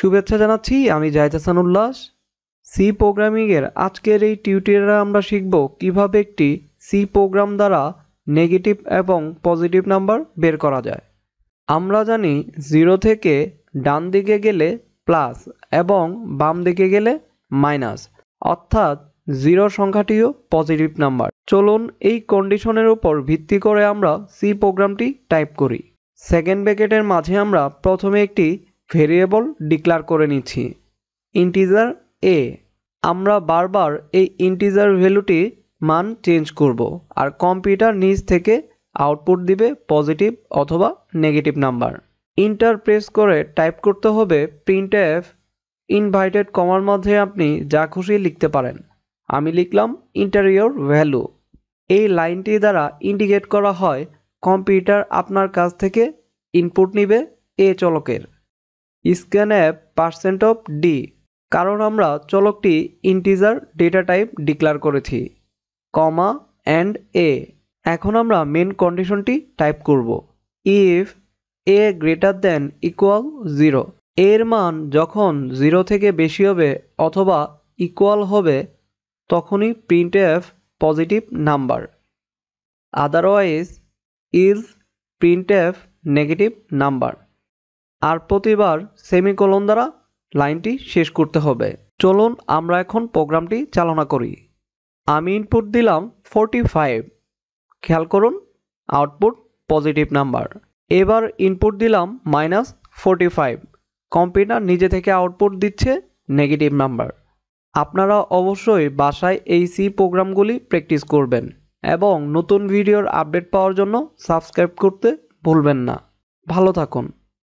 শুভেচ্ছা জানাচ্ছি, আমি জাহিদ হাসান উল্লাস। সি প্রোগ্রামিংয়ের আজকের এই টিউটোরিয়ালে আমরা শিখব কিভাবে একটি সি প্রোগ্রাম দ্বারা নেগেটিভ এবং পজিটিভ নাম্বার বের করা যায়। আমরা জানি 0 থেকে ডান দিকে গেলে প্লাস এবং বাম দিকে গেলে মাইনাস, অর্থাৎ 0 সংখ্যাটিও পজিটিভ নাম্বার। চলুন এই কন্ডিশনের উপর ভিত্তি করে আমরা সি প্রোগ্রামটি টাইপ করি। সেকেন্ড ব্র্যাকেটের মাঝে আমরা প্রথমে একটি ভেরিয়েবল ডিক্লেয়ার করে নিচ্ছি, ইন্টিজার এ। আমরা বারবার এই ইন্টিজার ভ্যালুটি মান চেঞ্জ করব, আর কম্পিউটার নিজ থেকে আউটপুট দিবে পজিটিভ অথবা নেগেটিভ নাম্বার। ইন্টার প্রেস করে টাইপ করতে হবে প্রিন্টএফ। ইনভাইটেড কমার মধ্যে আপনি যা খুশি লিখতে পারেন। আমি লিখলাম ইন্টার ইওর ভ্যালু। এই লাইনটি দ্বারা ইন্ডিকেট করা হয় কম্পিউটার আপনার কাছ থেকে ইনপুট নিবে এ চলকের। স্ক্যানএফ %d, কারণ আমরা চলকটি ইন্টিজার ডেটা টাইপ ডিক্লেয়ার করেছি, কমা অ্যান্ড এ। এখন আমরা মেন কন্ডিশনটি টাইপ করব, if A greater than equal 0। এর মান যখন 0 থেকে বেশি হবে অথবা ইকুয়াল হবে তখনই printf positive number, otherwise is printf negative number. আর প্রতিবার সেমিকোলন দ্বারা লাইনটি শেষ করতে হবে। চলুন আমরা এখন প্রোগ্রামটি চালনা করি। আমি ইনপুট দিলাম 45। খেয়াল করুন আউটপুট পজিটিভ নাম্বার। এবার ইনপুট দিলাম -45। কম্পিউটার নিজে থেকে আউটপুট দিচ্ছে নেগেটিভ নাম্বার। আপনারা অবশ্যই বাসায় এই সি প্রোগ্রামগুলি প্র্যাকটিস করবেন এবং নতুন ভিডিওর আপডেট পাওয়ার জন্য সাবস্ক্রাইব করতে ভুলবেন না। ভালো থাকুন।